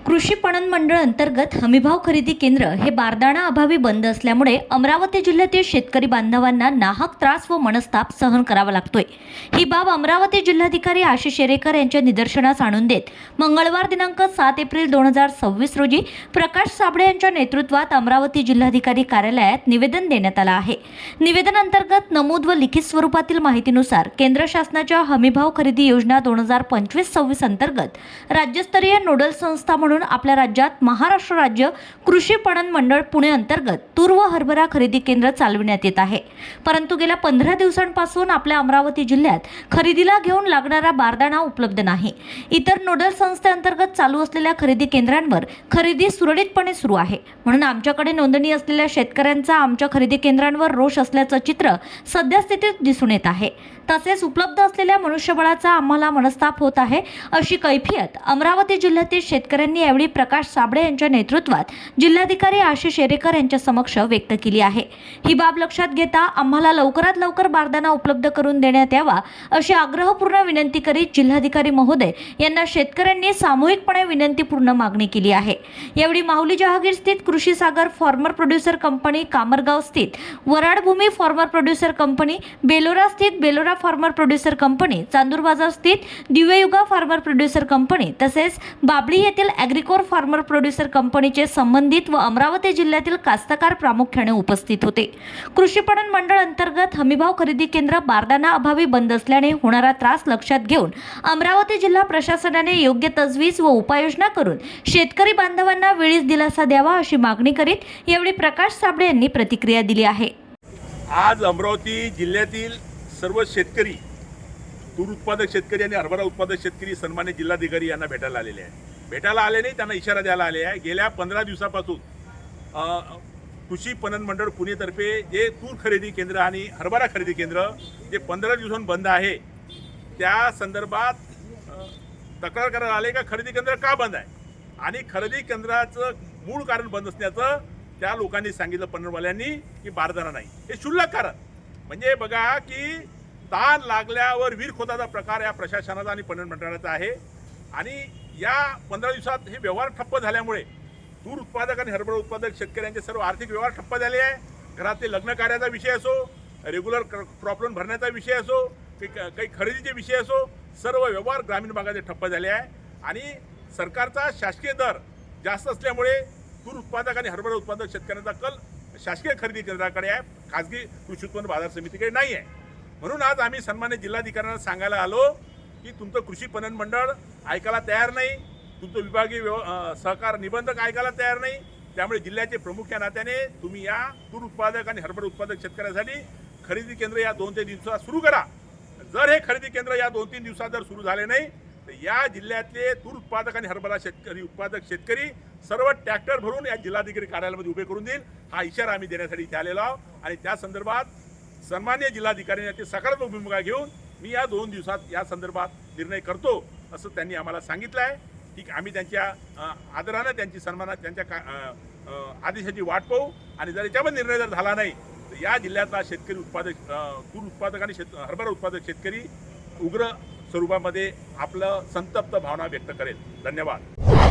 कृषी पणन मंडळ अंतर्गत हमीभाव खरेदी केंद्र हे बारदाना अभावी बंद असल्यामुळे अमरावती जिल्ह्यातील शेतकरी बांधवांना नाहक त्रास व मनस्ताप सहन करावा लागतोय। ही बाब अमरावती जिल्हाधिकारी आशिष शेरेकर यांच्या निदर्शनास आणून देत मंगळवार दिनांक 7 एप्रिल 2026 रोजी प्रकाश साबळे यांच्या नेतृत्वात अमरावती जिल्हाधिकारी कार्यालयात निवेदन देण्यात आलं आहे। निवेदन अंतर्गत नमूद व लिखित स्वरूपातील माहितीनुसार केंद्र शासनाच्या हमीभाव खरेदी योजना 2025-26 अंतर्गत राज्यस्तरीय नोडल संस्था म्हणून आपल्या राज्यात महाराष्ट्र राज्य कृषी पणन मंडळ पुणे अंतर्गत तूर व हरभरा खरेदी केंद्र चालविण्यात येत आहे। परंतु गेल्या 15 दिवसांपासून आपल्या अमरावती जिल्ह्यात खरेदीला घेऊन लागणारा बारदाना उपलब्ध नाही। इतर नोडल संस्थेअंतर्गत चालू असलेल्या खरेदी केंद्रांवर खरेदी सुरळीतपणे सुरू आहे, म्हणून आमच्याकडे नोंदणी असलेल्या शेतकऱ्यांचा आमच्या खरेदी केंद्रांवर रोष असल्याचं चित्र सद्यस्थितीत दिसून येत आहे। तसेच उपलब्ध असलेल्या मनुष्यबळाचा आम्हाला मनस्ताप होत आहे, अशी कैफियत अमरावती जिल्ह्यातील शेतकऱ्यांनी यावेळी प्रकाश साबळे यांच्या नेतृत्वात जिल्हाधिकारी आशिष शेरेकर यांच्या समक्ष व्यक्त केली आहे। ही बाब लक्षात घेता आम्हाला लवकरात लवकर बारदाना उपलब्ध करून देण्यात यावा अशी आग्रहपूर्ण विनंती करीत जिल्हाधिकारी महोदय यांना शेतकऱ्यांनी सामूहिकपणे विनंतीपूर्ण मागणी केली आहे। यावेळी माहुली जहागीर स्थित कृषी सागर फार्मर प्रोड्युसर कंपनी, कामरगाव स्थित वराडभूमी फार्मर प्रोड्युसर कंपनी, बेलोरा स्थित Belora farmer producer company, Chandur बाजार स्थित दिव्ययुगा फार्मर प्रोड्युसर कंपनी तसेच बाबळी येथील ॲग्रिकोर फार्मर प्रोड्युसर कंपनीचे संबंधित व अमरावती जिल्ह्यातील कास्तकार प्रामुख्याने उपस्थित होते। कृषी पणन मंडळ अंतर्गत हमीभाव खरेदी केंद्र बारदाना अभावी बंद असल्याने होणारा त्रास लक्षात घेऊन अमरावती जिल्हा प्रशासनाने योग्य तजवीज व उपाययोजना करून शेतकरी बांधवांना वेळीच दिलासा द्यावा अशी मागणी करीत यावेळी प्रकाश साबळे यांनी प्रतिक्रिया दिली आहे। आज अमरावती जिल्ह्यातील सर्व शेतकरी, तूर उत्पादक शेतकरी आणि हरभरा उत्पादक शेतकरी सन्मान्य जिल्हाधिकारी यांना भेटायला आलेले आहे। भेटायला आले नाही, त्यांना इशारा द्यायला आले आहे। गेल्या 15 दिवसापासून कृषी पणन मंडळ पुणेतर्फे जे तूर खरेदी केंद्र आणि हरभरा खरेदी केंद्र जे 15 दिवसांपासून बंद आहे, त्या संदर्भात तक्रार करायला आले का खरेदी केंद्र का बंद आहे आणि खरेदी केंद्राचं मूळ कारण बंद असण्याचं त्या लोकांनी सांगितलं पणनवाल्यांनी की बारदाना नाही। हे क्षुल्लक कारण म्हणजे बघा की ताण लागल्यावर वीर खोताचा प्रकार या प्रशासनाचा आणि पणन मंडळाचा आहे आणि या 15 दिवसात हे व्यवहार ठप्प झाल्यामुळे तूर उत्पादक आणि हरभरा उत्पादक शेतकऱ्यांचे सर्व आर्थिक व्यवहार ठप्प झाले आहे। घरातले लग्न कार्याचा विषय असो, रेग्युलर क्रॉप लोन भरण्याचा विषय असो, काही खरेदीचे विषय असो, सर्व व्यवहार ग्रामीण भागाचे ठप्प झाले आहे आणि सरकारचा शासकीय दर जास्त असल्यामुळे तूर उत्पादक आणि हरभरा उत्पादक शेतकऱ्यांचा कल शासकीय खरेदी केंद्राकडे आहे, खाजगी कृषी उत्पन्न बाजार समितीकडे नाही आहे। म्हणून आज आम्ही सन्मान्य जिल्हाधिकाऱ्यांना सांगायला आलो की तुमचं कृषी पणन मंडळ ऐकायला तयार नाही, तुमचं विभागीय सहकार निबंधक ऐकायला तयार नाही। त्यामुळे जिल्ह्याचे प्रमुख या नात्याने तुम्ही या तूर उत्पादक आणि हरभरा उत्पादक शेतकऱ्यांसाठी खरेदी केंद्र या 2-3 दिवसात सुरू करा। जर हे खरेदी केंद्र या 2-3 दिवसात जर सुरू झाले नाही तर या जिल्ह्यातले तूर उत्पादक आणि हरभरा उत्पादक शेतकरी सर्व ट्रॅक्टर भरून या जिल्हाधिकारी कार्यालयामध्ये उभे करून देईल, हा इशारा आम्ही देण्यासाठी इथे आलेलो आहोत। आणि त्या संदर्भात सन्मान्य जिल्हाधिकाऱ्यांनी याची सकारात्मक भूमिका घेऊन मी या 2 दिवसात या संदर्भात निर्णय करतो असं त्यांनी आम्हाला सांगितलं आहे। ठीक, आम्ही त्यांच्या आदरानं त्यांची सन्मानात त्यांच्या आदेशाची वाट पाहू आणि जर याच्यामध्ये निर्णय जर झाला नाही तर या जिल्ह्यातला शेतकरी उत्पादक, तूर उत्पादक आणि हरभरा उत्पादक शेतकरी उग्र स्वरूपामध्ये आपलं संतप्त भावना व्यक्त करेल। धन्यवाद।